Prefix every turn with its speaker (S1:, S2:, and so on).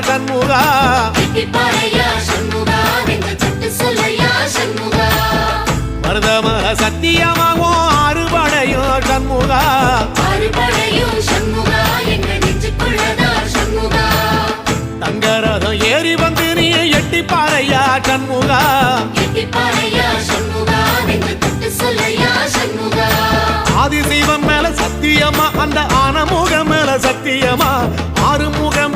S1: சண்முகா மருதமர சத்தியமாகும் அறுபடையும் சண்முகா தங்கரதம் ஏறி வந்து நீ எட்டி பாறையா சண்முகா ஆதிசைவம் மேல சத்தியமா அந்த ஆனமுகம் மேல சத்தியமா ஆறுமுகம்